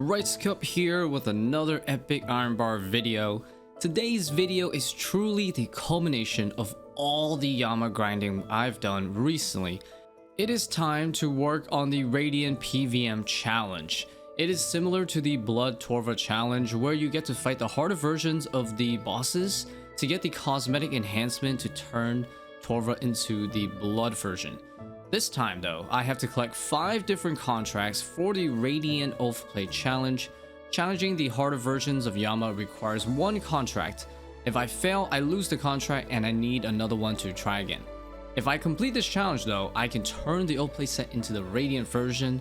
Ricecup here with another epic iron bar video. Today's video is truly the culmination of all the Yama grinding I've done recently. It is time to work on the Radiant PVM challenge. It is similar to the Blood Torva challenge where you get to fight the harder versions of the bosses to get the cosmetic enhancement to turn Torva into the Blood version. This time though, I have to collect 5 different contracts for the Radiant Oathplate challenge. Challenging the harder versions of Yama requires 1 contract. If I fail, I lose the contract and I need another one to try again. If I complete this challenge though, I can turn the Oathplate set into the Radiant version.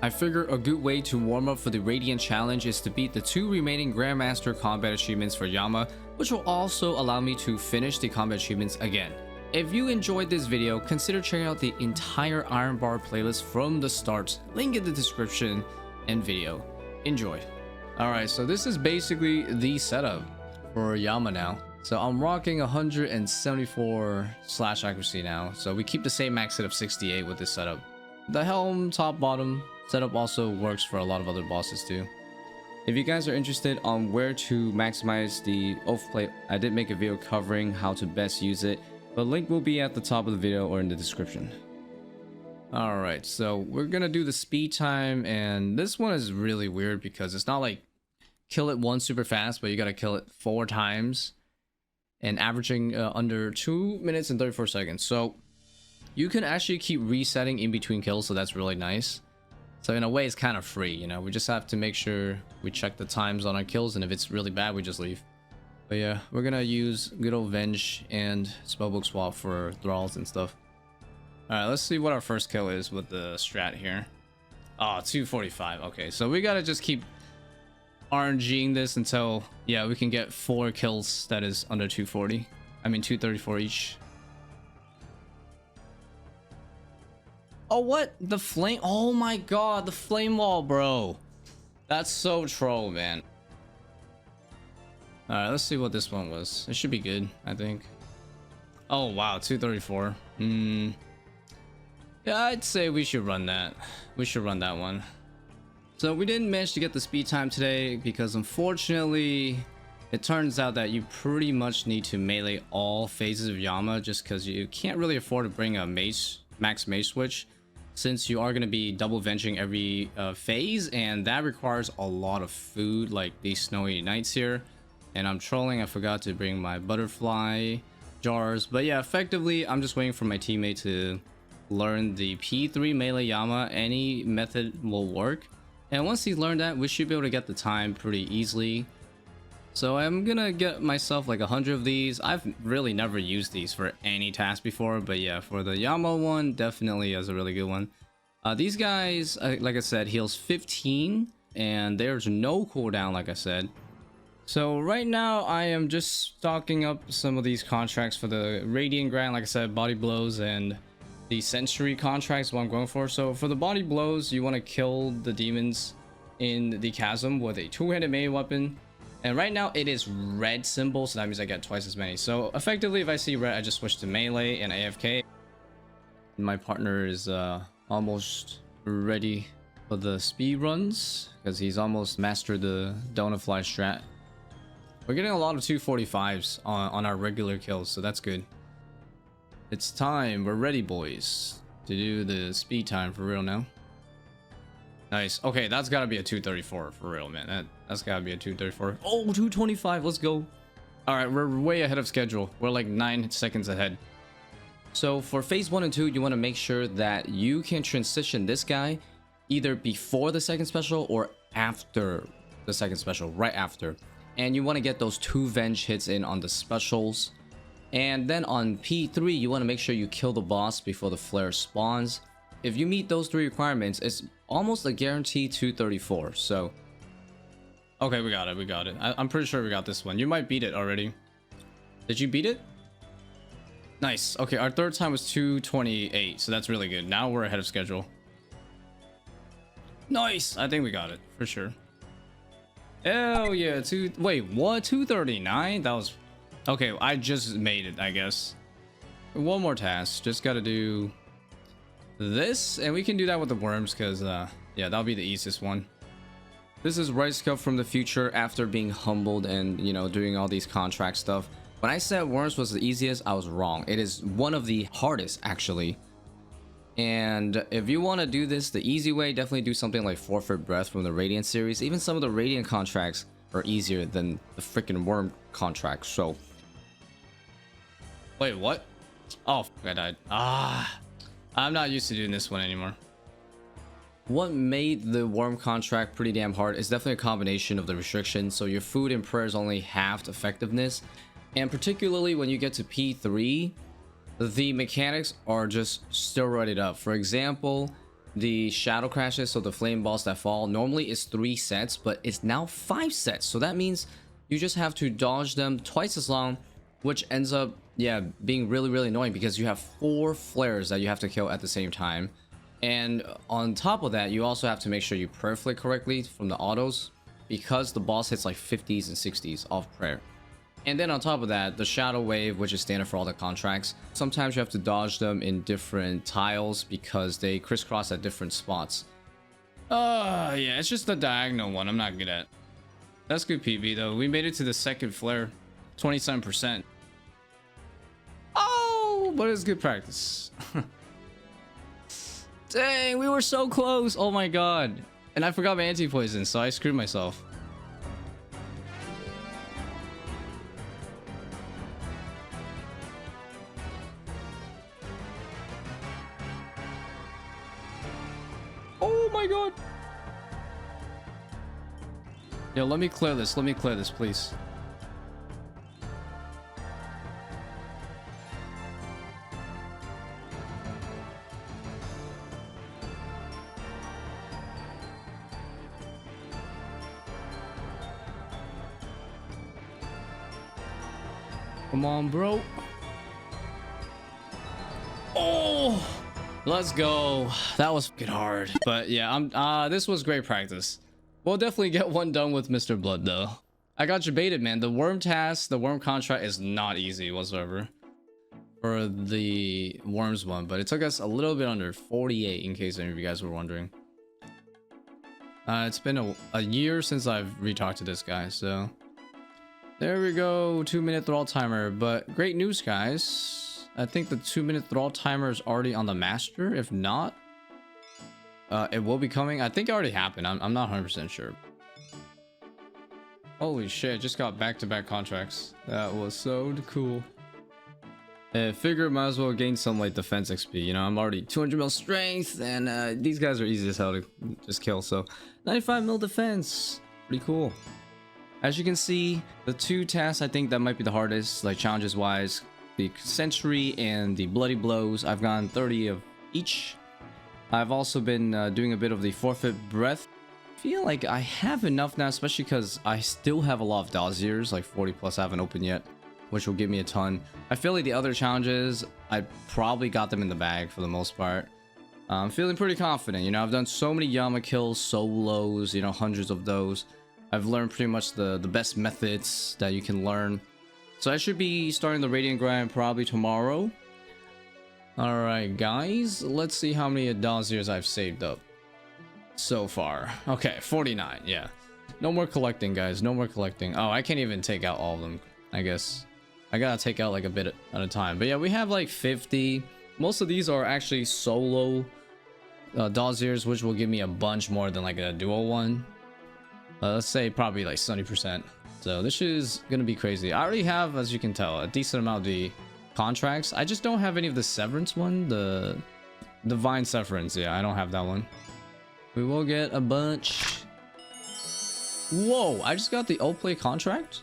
I figure a good way to warm up for the Radiant challenge is to beat the 2 remaining Grandmaster combat achievements for Yama, which will also allow me to finish the combat achievements again. If you enjoyed this video, consider checking out the entire Iron Bar playlist from the start, link in the description and video. Enjoy. Alright, so this is basically the setup for Yama now. So I'm rocking 174 slash accuracy now, so we keep the same max hit of 68 with this setup. The helm top bottom setup also works for a lot of other bosses too. If you guys are interested on where to maximize the Oathplate, I did make a video covering how to best use it. The link will be at the top of the video or in the description. Alright, so we're gonna do the speed time, and this one is really weird because it's not like kill it once super fast, but you gotta kill it 4 times and averaging under 2 minutes and 34 seconds. So you can actually keep resetting in between kills, so that's really nice. So in a way it's kind of free, you know, we just have to make sure we check the times on our kills, and if it's really bad we just leave. But yeah, we're gonna use good old Venge and Spellbook Swap for thralls and stuff. Alright, let's see what our first kill is with the strat here. Oh, 245. Okay, so we gotta just keep RNGing this until, yeah, we can get 4 kills that is under 240. I mean 234 each. Oh, what? The flame? Oh my god, the flame wall, bro. That's so troll, man. Alright, let's see what this one was. It should be good, I think. Oh wow, 234. Yeah, I'd say we should run that. We should run that one. So we didn't manage to get the speed time today because unfortunately it turns out that you pretty much need to melee all phases of Yama just because you can't really afford to bring a mace, max mace switch, since you are going to be double venging every phase, and that requires a lot of food like these snowy nights here. And I'm trolling, I forgot to bring my butterfly jars. But yeah, effectively I'm just waiting for my teammate to learn the P3 melee Yama. Any method will work, and once he's learned that, we should be able to get the time pretty easily. So I'm gonna get myself like 100 of these. I've really never used these for any task before, but yeah, for the Yama one, definitely is a really good one. These guys, like I said, heals 15 and there's no cooldown, like I said. So right now I am just stocking up some of these contracts for the Radiant Grind, like I said, Body Blows and the Century contracts, what I'm going for. So for the Body Blows, you want to kill the demons in the chasm with a 2-handed melee weapon. And right now it is red symbol, so that means I get twice as many. So effectively if I see red, I just switch to melee and AFK. My partner is almost ready for the speed runs because he's almost mastered the Donut Fly strat. We're getting a lot of 245s on our regular kills, so that's good. It's time. We're ready, boys, to do the speed time for real now. Nice. Okay, that's got to be a 234 for real, man. That's got to be a 234. Oh, 225. Let's go. All right, we're way ahead of schedule. We're like 9 seconds ahead. So for phase 1 and 2, you want to make sure that you can transition this guy either before the second special or after the second special, right after. And you want to get those 2 Venge hits in on the specials. And then on P3, you want to make sure you kill the boss before the flare spawns. If you meet those 3 requirements, it's almost a guaranteed 234. So, okay, we got it. We got it. I'm pretty sure we got this one. You might beat it already. Did you beat it? Nice. Okay, our third time was 228. So that's really good. Now we're ahead of schedule. Nice. I think we got it for sure. Oh yeah, wait, what? 239? That was okay. I just made it, I guess. One more task. Just gotta do this, and we can do that with the worms because yeah, that'll be the easiest one. This is Ricecup from the future after being humbled and, you know, doing all these contract stuff. When I said Worms was the easiest, I was wrong. It is one of the hardest, actually. And if you want to do this the easy way, definitely do something like Forfeit Breath from the Radiant series. Even some of the Radiant contracts are easier than the freaking Worm contracts. So, wait, what? Oh, I died. I'm not used to doing this one anymore. What made the Worm contract pretty damn hard is definitely a combination of the restrictions. So your food and prayers only halved effectiveness, and particularly when you get to P3, the mechanics are just steroided up. For example, the shadow crashes, so the flame balls that fall, normally is 3 sets, but it's now 5 sets. So that means you just have to dodge them twice as long, which ends up, yeah, being really annoying because you have 4 flares that you have to kill at the same time. And on top of that, you also have to make sure you prayer flick correctly from the autos, because the boss hits like 50s and 60s off prayer. And then on top of that, the shadow wave, which is standard for all the contracts, sometimes you have to dodge them in different tiles because they crisscross at different spots. Yeah, it's just the diagonal one I'm not good at. That's good PB though. We made it to the second flare, 27%. Oh, but it's good practice. Dang, we were so close. Oh my god. And I forgot my anti-poison, so I screwed myself. Oh my god. Yo, let me clear this. Let me clear this, please. Come on, bro. Oh, let's go. That was fucking hard. But yeah, this was great practice. We'll definitely get one done with Mr. Blood though. I got you baited, man. The worm task, the worm contract is not easy whatsoever for the worms one, but it took us a little bit under 48 in case any of you guys were wondering. It's been a year since I've re-talked to this guy, so there we go. 2-minute thrall timer. But great news, guys. I think the 2-minute thrall timer is already on the master. If not, it will be coming. I think it already happened. I'm not 100% sure. Holy shit, just got back-to-back contracts. That was so cool. I figure might as well gain some like defense XP. You know, I'm already 200 mil strength, and these guys are easy as hell to just kill. So 95 mil defense, pretty cool. As you can see, the 2 tasks I think that might be the hardest, like challenges wise, the Sentry and the Bloodied Blows. I've gotten 30 of each. I've also been doing a bit of the Forfeit Breath. I feel like I have enough now, especially because I still have a lot of Dossiers, like 40 plus I haven't opened yet, which will give me a ton. I feel like the other challenges, I probably got them in the bag for the most part. I'm feeling pretty confident. You know, I've done so many Yama kills, solos, you know, hundreds of those. I've learned pretty much the best methods that you can learn. So I should be starting the Radiant grind probably tomorrow. Alright guys, let's see how many Dossiers I've saved up so far. Okay, 49, yeah. No more collecting, guys, no more collecting. Oh, I can't even take out all of them, I guess. I gotta take out like a bit at a time. But yeah, we have like 50. Most of these are actually solo Dossiers, which will give me a bunch more than like a duo one. Let's say probably like 70%. So this is gonna be crazy. I already have, as you can tell, a decent amount of the contracts. I just don't have any of the Severance one, the Divine Severance. Yeah, I don't have that one. We will get a bunch. Whoa, I just got the Oathplate contract.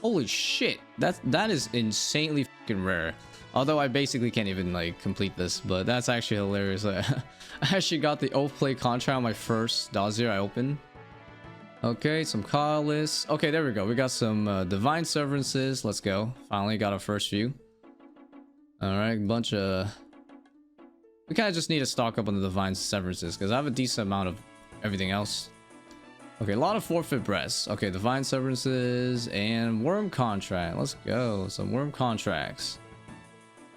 Holy shit, that is insanely fucking rare. Although I basically can't even like complete this, but that's actually hilarious. I actually got the Oathplate contract on my first Dossier I opened. Okay, some Catalysts. Okay, there we go. We got some Divine Severances. Let's go. Finally got our first few. Alright, bunch of... We kind of just need to stock up on the Divine Severances because I have a decent amount of everything else. Okay, a lot of Forfeit Breaths. Okay, Divine Severances and Worm Contract. Let's go. Some Worm Contracts.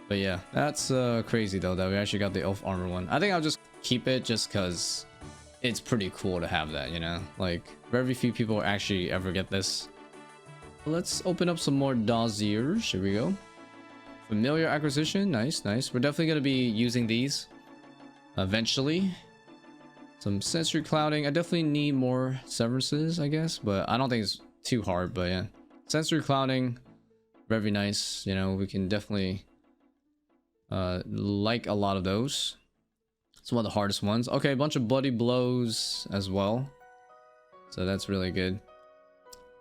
But yeah, that's crazy though that we actually got the Oath Armor one. I think I'll just keep it just because it's pretty cool to have that, you know, like very few people actually ever get this. Let's open up some more Dossiers. Here we go. Familiar acquisition. Nice. We're definitely going to be using these eventually. Some sensory clouding. I definitely need more severances, I guess, but I don't think it's too hard. But yeah, sensory clouding, very nice. You know, we can definitely like a lot of those. It's one of the hardest ones. Okay, a bunch of bloodied blows as well, so that's really good.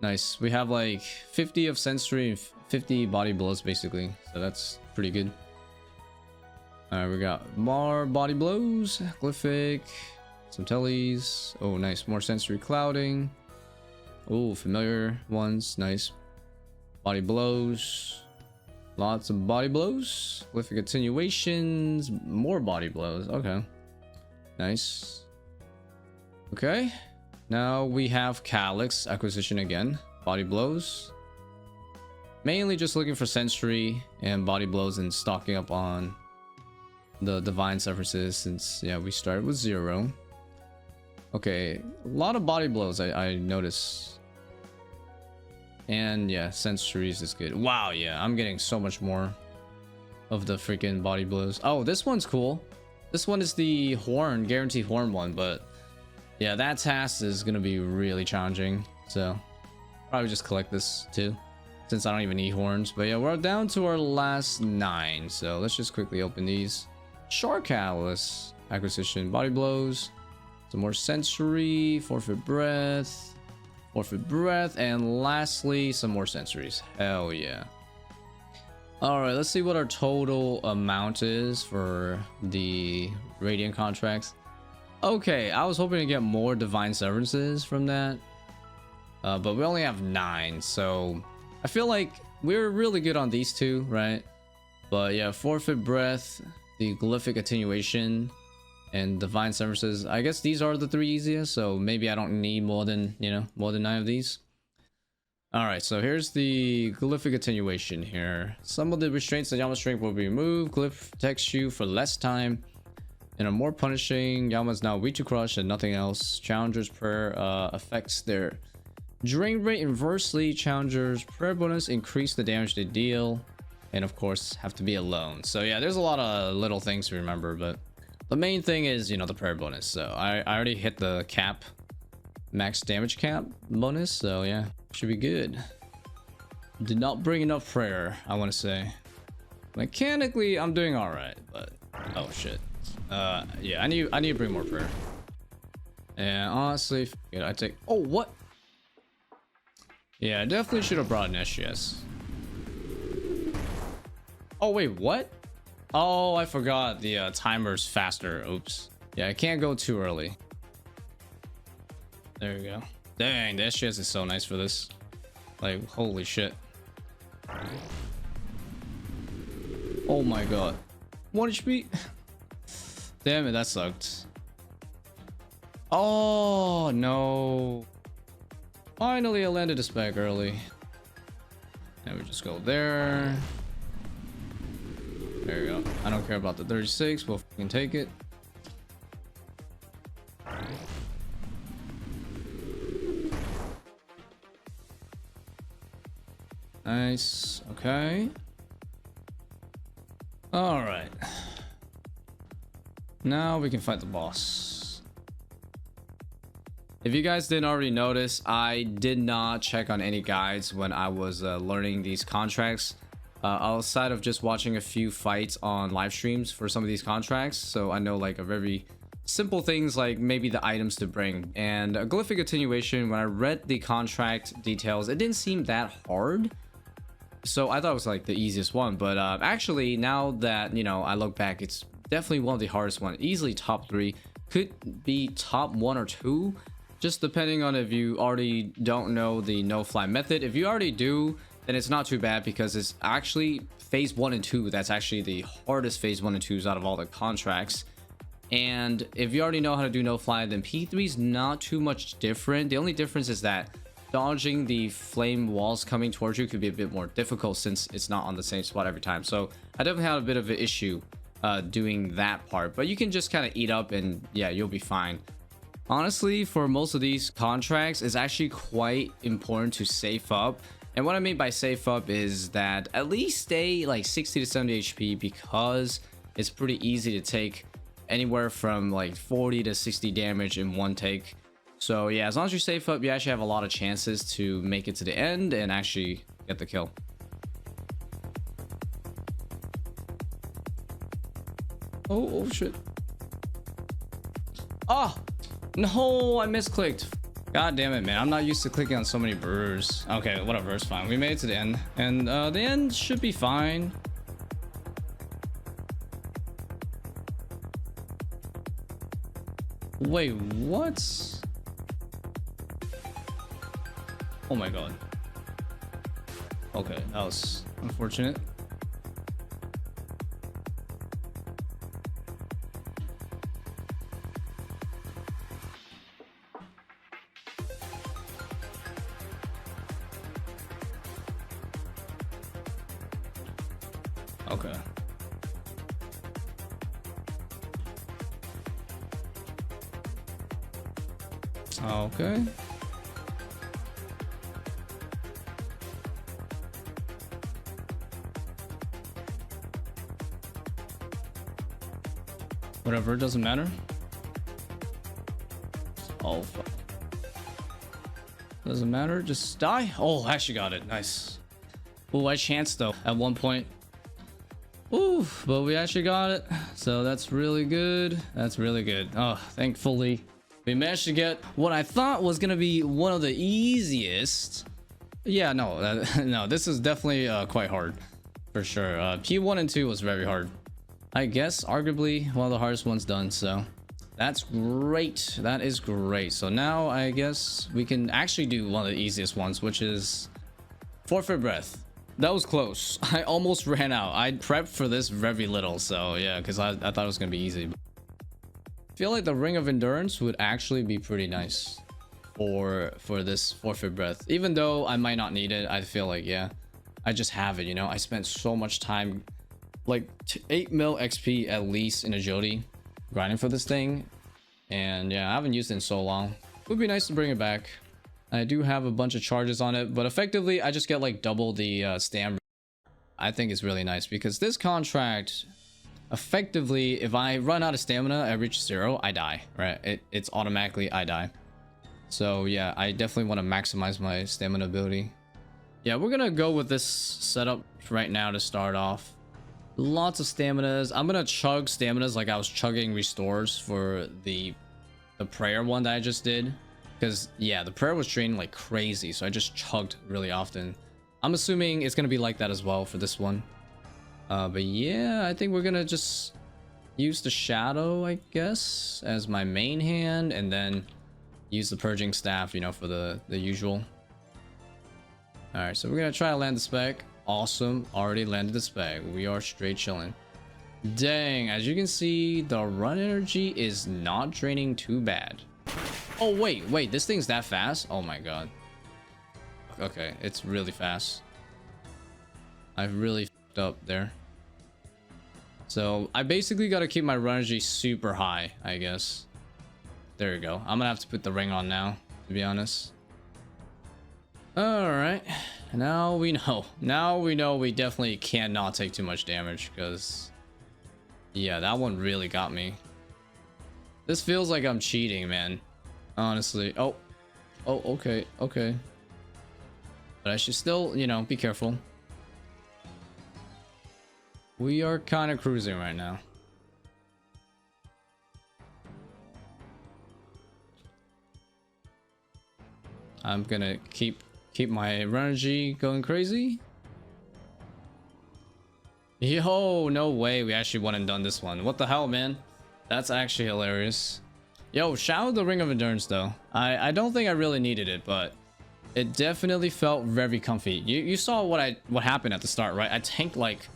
Nice. We have like 50 of sensory and 50 body blows basically, so that's pretty good. All right, we got more body blows, glyphic, some tellies. Oh, nice. More sensory clouding. Oh, familiar ones. Nice. Body blows. Lots of body blows. Glyphic attenuations. More body blows. Okay. Nice. Okay. Now we have Calyx acquisition again. Body blows. Mainly just looking for sensory and body blows and stocking up on the divine severances since, yeah, we started with 0. Okay. A lot of body blows I notice. And yeah, sensories is good. Wow, yeah, I'm getting so much more of the freaking body blows. Oh, this one's cool. This one is the horn, guaranteed horn one, but yeah, that task is gonna be really challenging. So probably just collect this too, since I don't even need horns. But yeah, we're down to our last 9. So let's just quickly open these. Shark Catalyst acquisition, body blows, some more sensory, forfeit breath. Forfeit breath, and lastly some more sensories. Hell yeah. All right, let's see what our total amount is for the radiant contracts. Okay, I was hoping to get more divine severances from that, but we only have 9, so I feel like we're really good on these 2, right? But yeah, forfeit breath, the glyphic attenuation, and divine severances. I guess these are the 3 easiest, so maybe I don't need more than, you know, more than 9 of these. All right, so here's the glyphic attenuation here. Some of the restraints that Yama's strength will be removed. Glyph protects you for less time and are more punishing. Yama's now weak to crush and nothing else. Challenger's prayer affects their drain rate inversely. Challenger's prayer bonus increase the damage they deal, and of course have to be alone. So yeah, there's a lot of little things to remember, but the main thing is, you know, the prayer bonus. So I already hit the cap, max damage cap bonus. So yeah, should be good. Did not bring enough prayer, I want to say. Mechanically, I'm doing all right, but oh shit. Yeah, I need to bring more prayer. And honestly, I take. Oh, what? Yeah, I definitely should have brought an SGS. Oh wait, what? Oh, I forgot the timer's faster. Oops. Yeah, I can't go too early. There we go. Dang, the SGS is so nice for this. Like, holy shit. Oh my god. 1 HP. Damn it, that sucked. Oh, no. Finally, I landed a spec early. And we just go there. There we go. I don't care about the 36. We'll fucking take it. Nice. Okay. All right. Now we can fight the boss. If you guys didn't already notice, I did not check on any guides when I was learning these contracts. Outside of just watching a few fights on live streams for some of these contracts, so I know like a very simple things like maybe the items to bring. And a glyphic attenuation, when I read the contract details, it didn't seem that hard, so I thought it was like the easiest one. But actually, now that, you know, I look back, it's definitely one of the hardest ones. Easily top 3, could be top 1 or 2, just depending on if you already don't know the no fly method. If you already do, then it's not too bad, because it's actually phase 1 and 2 that's actually the hardest phase 1 and 2s out of all the contracts. And if you already know how to do no fly, then P3 is not too much different. The only difference is that dodging the flame walls coming towards you could be a bit more difficult since it's not on the same spot every time. So I definitely had a bit of an issue doing that part, but you can just kind of eat up and yeah, you'll be fine. Honestly, for most of these contracts, it's actually quite important to safe up. And what I mean by safe up is that at least stay like 60 to 70 HP, because it's pretty easy to take anywhere from like 40 to 60 damage in one take. So yeah, as long as you safe up, you actually have a lot of chances to make it to the end and actually get the kill. Oh shit. Oh no, I misclicked. God damn it, man. I'm not used to clicking on so many brewers. Okay, whatever, it's fine. We made it to the end, and the end should be fine. Wait, what? Oh my god. Okay, that was unfortunate. Okay. Okay. Whatever, it doesn't matter. Oh, fuck. Doesn't matter, just die. Oh, I actually got it. Nice. Oh, I chanced though at one point. Ooh, but we actually got it. So that's really good. That's really good. Oh, thankfully we managed to get what I thought was gonna be one of the easiest. Yeah, no, no, this is definitely quite hard for sure. P1 and 2 was very hard. I guess arguably one of the hardest ones done. So that's great. That is great. So now I guess we can actually do one of the easiest ones, which is Forfeit Breath. That was close. I almost ran out. I prepped for this very little, so yeah, because I thought it was gonna be easy. I feel like the Ring of Endurance would actually be pretty nice for this Forfeit Breath. Even though I might not need it, I feel like, yeah, I just have it, you know. I spent so much time, like 8 mil XP at least in agility, grinding for this thing, and yeah, I haven't used it in so long. It would be nice to bring it back. I do have a bunch of charges on it, but effectively I just get like double the stamina. I think it's really nice because this contract, effectively, if I run out of stamina, I reach 0, I die, right? It's automatically I die. So yeah, I definitely want to maximize my stamina ability. Yeah, we're gonna go with this setup right now to start off. Lots of staminas. I'm gonna chug staminas like I was chugging restores for the prayer one that I just did. Because yeah, the prayer was draining like crazy, so I just chugged really often. I'm assuming it's gonna be like that as well for this one. But yeah, I think we're gonna just use the shadow, I guess, as my main hand, and then use the purging staff, you know, for the usual. All right, so we're gonna try to land the spec. Awesome, already landed the spec. We are straight chilling. Dang, as you can see, the run energy is not draining too bad. Oh wait, this thing's that fast? Oh my god. Okay, it's really fast. I've really f***ed up there. So I basically got to keep my run energy super high, I guess. There you go. I'm gonna have to put the ring on now, to be honest. All right, now we know. Now we know we definitely cannot take too much damage, because yeah, that one really got me. This feels like I'm cheating, man. Honestly. Oh, okay. But I should still, you know, be careful. We are kind of cruising right now. I'm gonna keep my energy going crazy. Yo, no way we actually went and done this one. What the hell, man? That's actually hilarious. Yo, shout out the Ring of Endurance though. I don't think I really needed it, but it definitely felt very comfy. You saw what happened at the start, right? I tanked like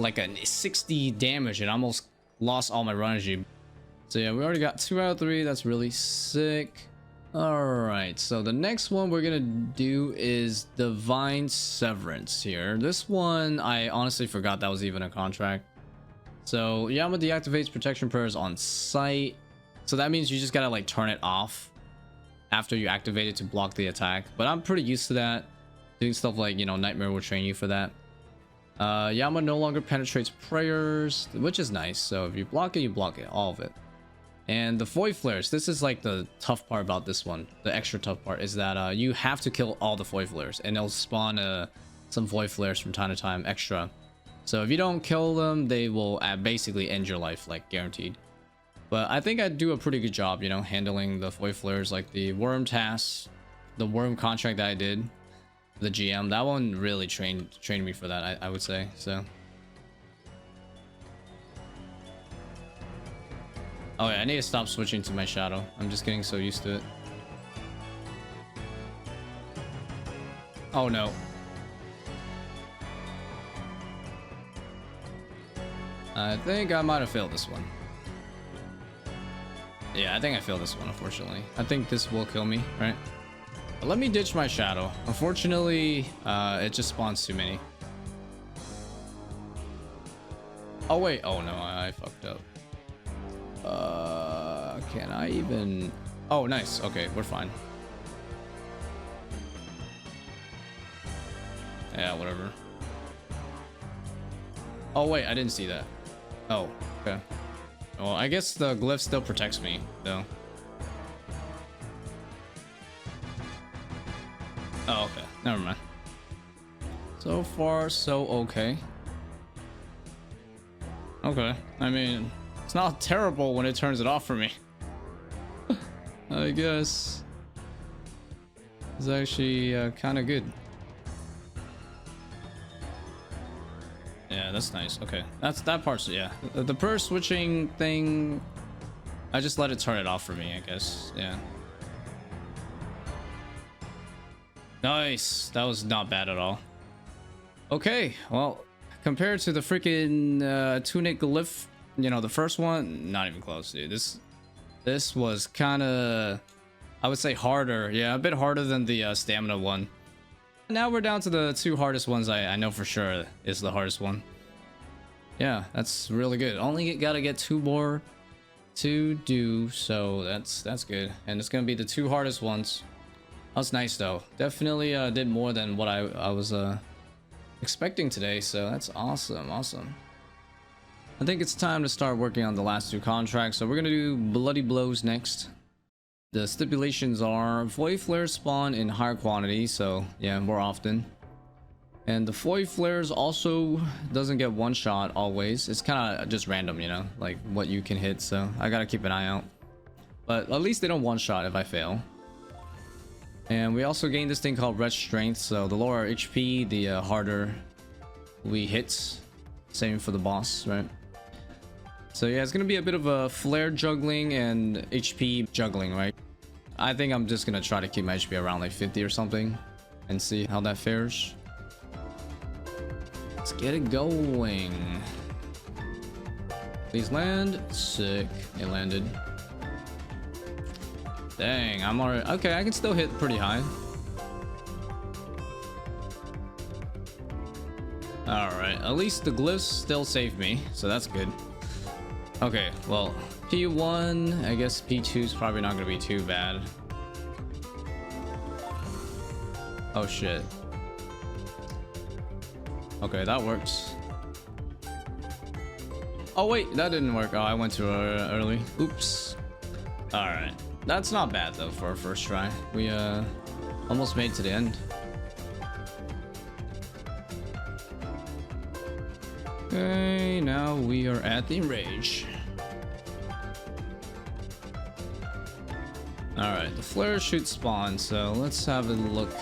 a 60 damage and almost lost all my run energy. So yeah, we already got 2 out of 3. That's really sick. All right, so the next one we're gonna do is Divine Severance here. This one I honestly forgot that was even a contract. So Yama deactivates protection prayers on sight. So that means you just gotta like turn it off after you activate it to block the attack. But I'm pretty used to that. Doing stuff like, you know, Nightmare will train you for that. Yama no longer penetrates prayers, which is nice. So if you block it, all of it. And the Void Flares, this is like the tough part about this one. The extra tough part is that you have to kill all the Void Flares, and they'll spawn some Void Flares from time to time extra. So if you don't kill them, they will basically end your life, like guaranteed. But I think I do a pretty good job, you know, handling the Void Flares, like the Worm task, the Worm contract that I did, the GM. That one really trained me for that, I would say. So. Oh yeah, I need to stop switching to my shadow. I'm just getting so used to it. Oh no. I think I might have failed this one. Yeah, I think I failed this one, unfortunately. I think this will kill me, right? But let me ditch my shadow. Unfortunately, it just spawns too many. Oh wait, oh no, I fucked up. Can I even... Oh, nice. Okay, we're fine. Yeah, whatever. Oh, wait, I didn't see that. Oh, okay. Well, I guess the glyph still protects me, though. Oh, okay. Never mind. So far, so okay. Okay. I mean... It's not terrible when it turns it off for me. I guess it's actually kind of good. Yeah, that's nice. Okay, that part's, yeah. The per switching thing, I just let it turn it off for me, I guess. Yeah. Nice. That was not bad at all. Okay, well, compared to the freaking tunic glyph, you know, the first one, not even close, dude. This was kind of, I would say, harder. Yeah, a bit harder than the stamina one. Now we're down to the two hardest ones. I know for sure is the hardest one. Yeah, that's really good. Only gotta get two more to do, so that's good. And it's gonna be the two hardest ones. That's nice though. Definitely did more than what I was expecting today, so that's awesome. I think it's time to start working on the last two contracts. So we're gonna do Bloodied Blows next. The stipulations are Void Flares spawn in higher quantity, so yeah, more often. And the Void Flares also doesn't get one shot always. It's kind of just random, you know, like what you can hit. So I gotta keep an eye out. But at least they don't one shot if I fail. And we also gain this thing called Red Strength. So the lower HP, the harder we hit. Same for the boss, right? So yeah, it's gonna be a bit of a flare juggling and HP juggling, right? I think I'm just gonna try to keep my HP around like 50 or something and see how that fares. Let's get it going. Please land. Sick. It landed. Dang, I'm already... Okay, I can still hit pretty high. Alright, at least the glyphs still save me, so that's good. Okay, well, P1, I guess P2 is probably not gonna be too bad. Oh shit. Okay, that works. Oh wait, that didn't work. Oh, I went too early. Oops. Alright, that's not bad though for our first try. We almost made it to the end. Okay, now we are at the enrage. Alright, the flares should spawn, so let's have a look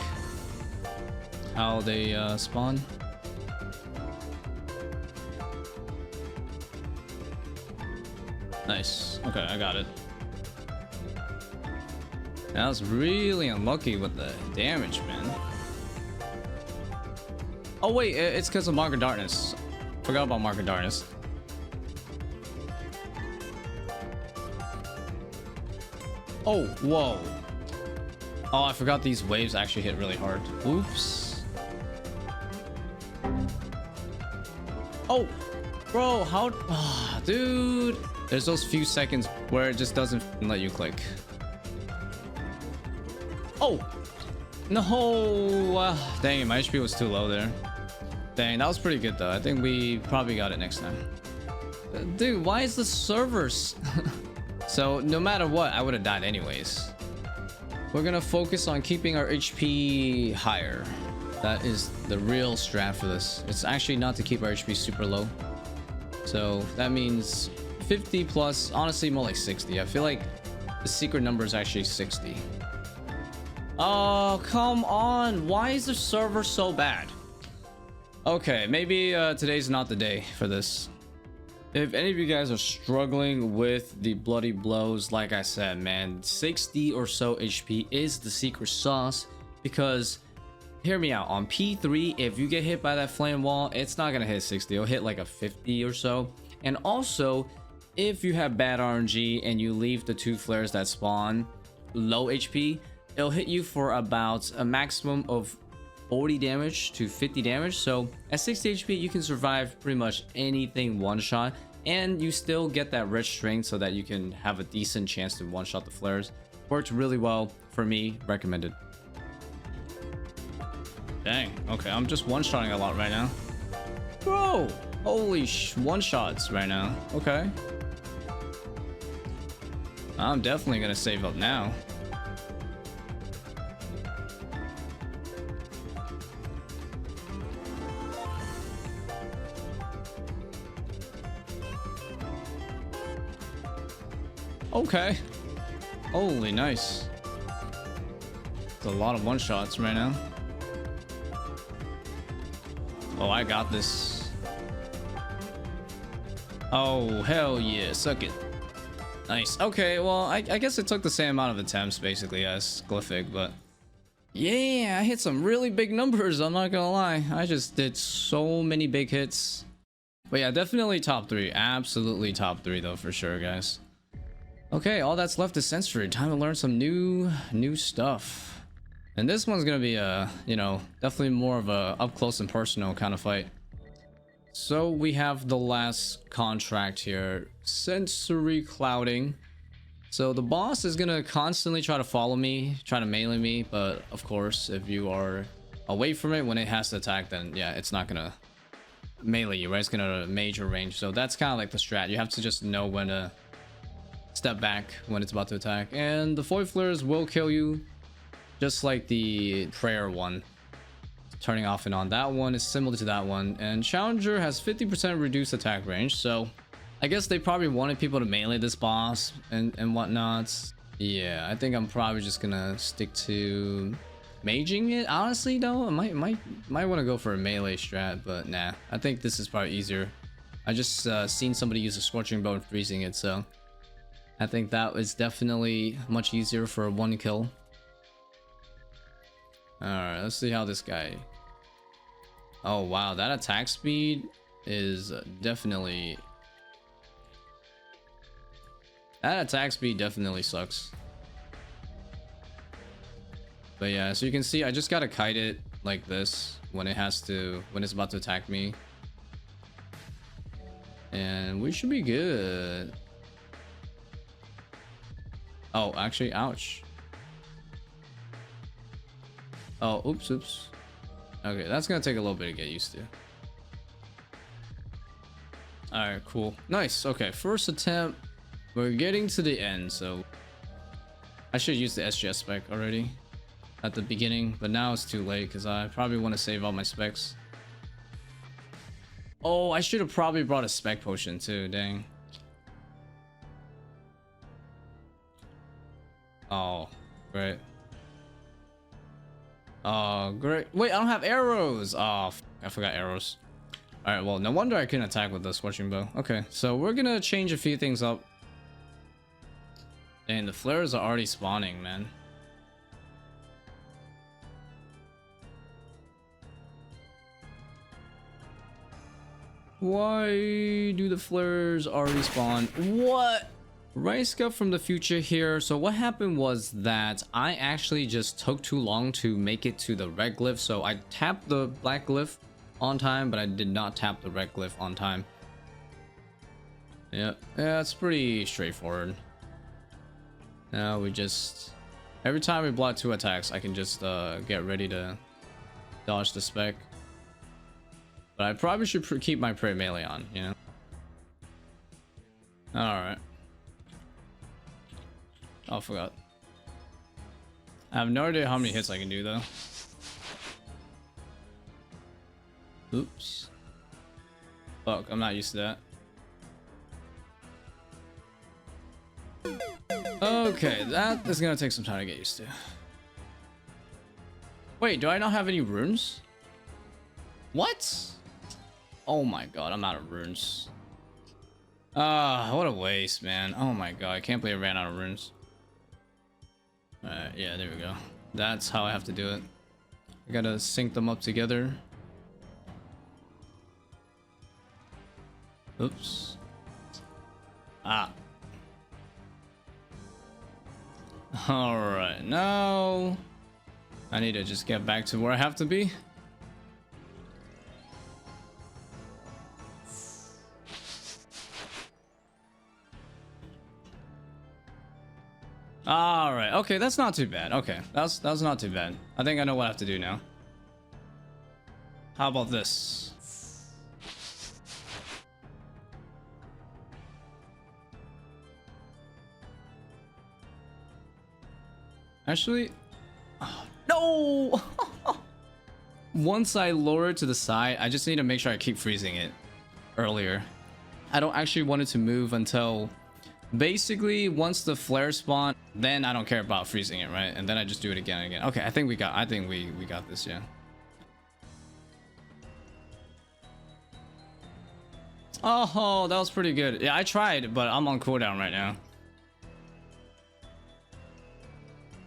how they spawn. Nice. Okay, I got it. I was really unlucky with the damage, man. Oh wait, it's because of Mark of Darkness. Forgot about Mark of Darkness. Oh, whoa. Oh, I forgot these waves actually hit really hard. Oops. Oh, bro, how... Oh, dude. There's those few seconds where it just doesn't let you click. Oh! No! Dang it, my HP was too low there. Dang, that was pretty good though. I think we probably got it next time. Dude, why is the servers? So no matter what, I would have died anyways. We're gonna focus on keeping our HP higher. That is the real strat for this. It's actually not to keep our HP super low. So that means 50 plus, honestly more like 60. I feel like the secret number is actually 60. Oh, come on. Why is the server so bad? Okay, maybe today's not the day for this. If any of you guys are struggling with the Bloodied Blows, like I said, man, 60 or so HP is the secret sauce. Because, hear me out, on P3, if you get hit by that flame wall, it's not gonna hit 60, it'll hit like a 50 or so. And also, if you have bad RNG and you leave the 2 flares that spawn low HP, it'll hit you for about a maximum of 40 damage to 50 damage. So at 60 HP you can survive pretty much anything one shot, and you still get that rich strength so that you can have a decent chance to one shot the flares. Worked really well for me, recommended. Dang, okay, I'm just one shotting a lot right now, bro. Holy one shots right now. Okay, I'm definitely gonna save up now. Okay. Holy nice. It's a lot of one shots right now. Oh, I got this. Oh, hell yeah. Suck it. Nice. Okay, well, I guess it took the same amount of attempts basically as Glyphic, but yeah, I hit some really big numbers. I'm not gonna lie. I just did so many big hits. But yeah, definitely top 3. Absolutely top 3 though, for sure, guys. Okay, all that's left is Sensory. Time to learn some new stuff. And this one's gonna be a, you know, definitely more of a up close and personal kind of fight. So we have the last contract here, Sensory Clouding. So the boss is gonna constantly try to follow me, try to melee me, but of course, if you are away from it when it has to attack, then yeah, it's not gonna melee you, right? It's gonna major range. So that's kind of like the strat. You have to just know when to step back when it's about to attack, and the void flares will kill you just like the prayer one. Turning off and on, that one is similar to that one, and Challenger has 50% reduced attack range, so I guess they probably wanted people to melee this boss and whatnot. Yeah, I think I'm probably just gonna stick to maging it. Honestly though, I might want to go for a melee strat, but nah, I think this is probably easier. I just seen somebody use a scorching bow and freezing it, so I think that is definitely much easier for a 1 kill. Alright, let's see how this guy... Oh wow, that attack speed is definitely... That attack speed definitely sucks. But yeah, so you can see I just gotta kite it like this when it's about to attack me. And we should be good. Oh, actually, ouch. Oh, oops. Okay, that's gonna take a little bit to get used to. Alright, cool. Nice. Okay, first attempt. We're getting to the end, so I should use the SGS spec already at the beginning, but now it's too late because I probably want to save all my specs. Oh, I should have probably brought a spec potion too, dang. Oh, great. Oh, great. Wait, I don't have arrows. Oh, I forgot arrows. All right, well, no wonder I couldn't attack with the scorching bow. Okay, so we're gonna change a few things up. And the flares are already spawning, man. Why do the flares already spawn? What? Ricecup from the future here. So what happened was that I actually just took too long to make it to the red glyph. So I tapped the black glyph on time, but I did not tap the red glyph on time. Yeah, it's pretty straightforward. Now we just, every time we block 2 attacks, I can just get ready to dodge the spec. But I probably should keep my prey melee on, you know? Alright. Oh, I forgot. I have no idea how many hits I can do though. Oops. Fuck, I'm not used to that. Okay, that is gonna take some time to get used to. Wait, do I not have any runes? What? Oh my god, I'm out of runes. What a waste, man. Oh my god, I can't believe I ran out of runes. Alright, yeah, there we go. That's how I have to do it. I gotta sync them up together. Oops. Ah. Alright, now I need to just get back to where I have to be. Alright, okay, that's not too bad. Okay, that's not too bad. I think I know what I have to do now. How about this? Actually, oh, no! Once I lower it to the side, I just need to make sure I keep freezing it earlier. I don't actually want it to move until basically once the flare spawn, then I don't care about freezing it, right? And then I just do it again and again. Okay, I think we got this, yeah. Oh, that was pretty good. Yeah, I tried, but I'm on cooldown right now.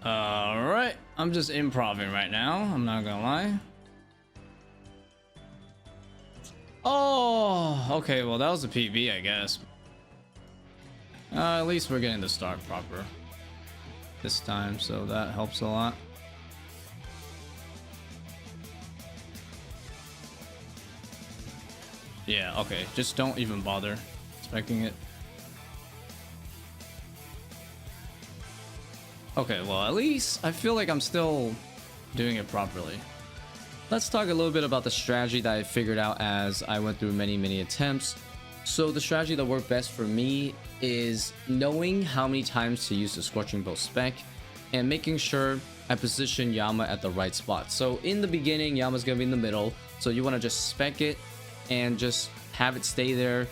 Alright, I'm just improving right now, I'm not gonna lie. Oh, okay, well that was a PB, I guess. At least we're getting the start proper this time, so that helps a lot. Yeah, okay, just don't even bother expecting it. Okay, well, at least I feel like I'm still doing it properly. Let's talk a little bit about the strategy that I figured out as I went through many attempts. So the strategy that worked best for me is knowing how many times to use the Scorching Bow spec and making sure I position Yama at the right spot. So in the beginning, Yama's gonna be in the middle, so you want to just spec it and just have it stay there.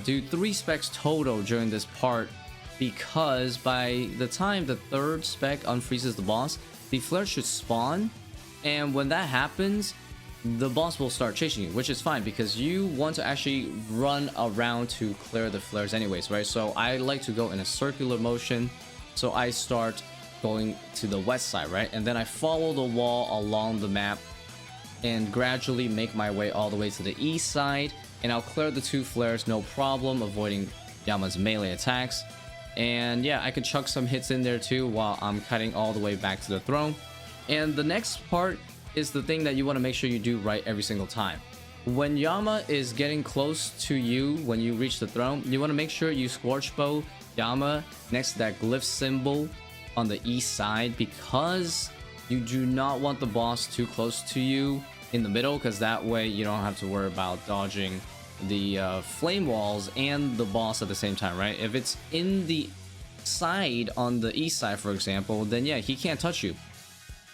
Do 3 specs total during this part, because by the time the 3rd spec unfreezes the boss, the flare should spawn, and when that happens, the boss will start chasing you, which is fine because you want to actually run around to clear the flares anyways, right? So I like to go in a circular motion, so I start going to the west side, right? And then I follow the wall along the map and gradually make my way all the way to the east side, and I'll clear the 2 flares no problem, avoiding Yama's melee attacks. And yeah, I could chuck some hits in there too while I'm cutting all the way back to the throne. And the next part is the thing that you want to make sure you do right every single time. When Yama is getting close to you, when you reach the throne, you want to make sure you Scorch Bow Yama next to that glyph symbol on the east side, because you do not want the boss too close to you in the middle, because that way you don't have to worry about dodging the flame walls and the boss at the same time, right? If it's in the side on the east side, for example, then yeah, he can't touch you.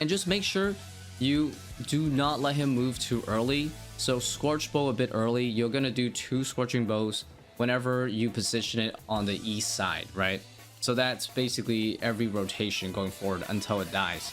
And just make sure you do not let him move too early. So Scorch Bow a bit early. You're gonna do 2 Scorching Bows whenever you position it on the east side, right? So that's basically every rotation going forward until it dies.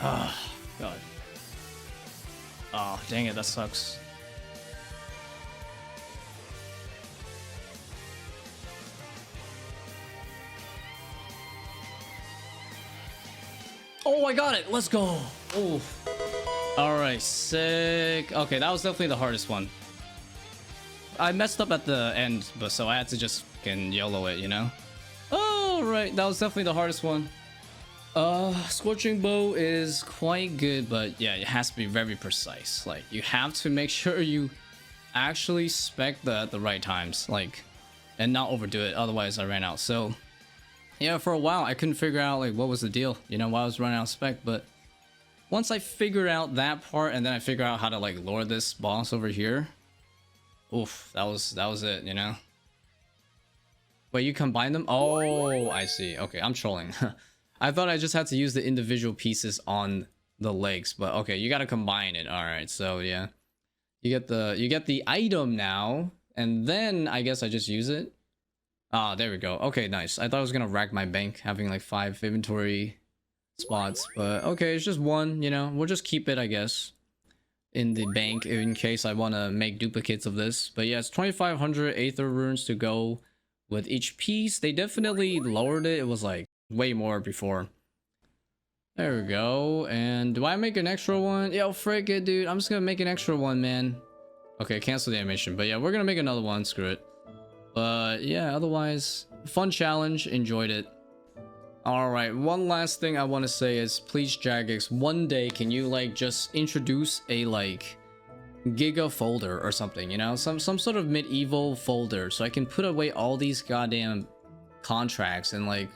Oh, God. Oh, dang it, that sucks. Oh, I got it. Let's go. Oh. All right, sick. Okay, that was definitely the hardest one. I messed up at the end, but so I had to just fucking YOLO it, you know? Oh, right. That was definitely the hardest one. Scorching Bow is quite good, but yeah, it has to be very precise. Like, you have to make sure you actually spec at the right times, like, and not overdo it. Otherwise, I ran out. So, yeah, for a while, I couldn't figure out, like, what was the deal, you know, why I was running out of spec, but once I figured out that part, and then I figured out how to, like, lure this boss over here, oof, that was it, you know? Wait, you combine them? Oh, I see. Okay, I'm trolling. I thought I just had to use the individual pieces on the legs, but okay, you gotta combine it. All right, so yeah, you get the item now, and then I guess I just use it. Ah, there we go. Okay, nice. I thought I was gonna rack my bank having like 5 inventory spots, but okay, it's just one. You know, we'll just keep it, I guess, in the bank in case I want to make duplicates of this. But yeah, it's 2,500 Aether runes to go with each piece. They definitely lowered it. It was like way more before. There we go. And do I make an extra one? Yo, frick it, dude. I'm just gonna make an extra one, man. Okay, cancel the animation. But yeah, we're gonna make another one. Screw it. But yeah, otherwise, fun challenge. Enjoyed it. Alright, one last thing I want to say is, please, Jagex, one day can you like just introduce a like Giga folder or something, you know, some sort of medieval folder, so I can put away all these goddamn contracts and like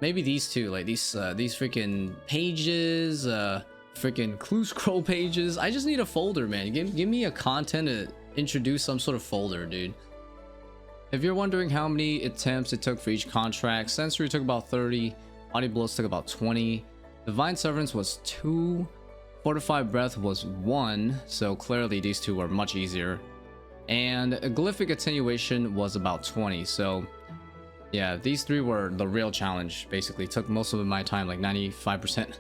maybe these two, like these freaking pages, freaking clue scroll pages. I just need a folder, man. Give me a content to introduce some sort of folder, dude. If you're wondering how many attempts it took for each contract, Sensory took about 30, Bloodied Blows took about 20, Divine Severance was 2, Fortified Breath was 1, so clearly these two were much easier, and Glyphic Attenuation was about 20, so yeah, these 3 were the real challenge. Basically took most of my time, like 95%.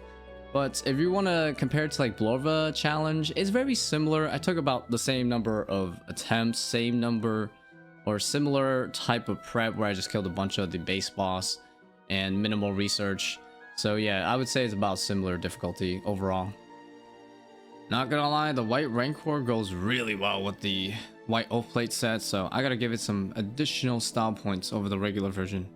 But if you want to compare it to like Blorva challenge, it's very similar. I took about the same number of attempts, same number or similar type of prep, where I just killed a bunch of the base boss and minimal research. So yeah, I would say it's about similar difficulty overall. Not gonna lie, the white Rancor goes really well with the white Oathplate set, so I gotta give it some additional style points over the regular version.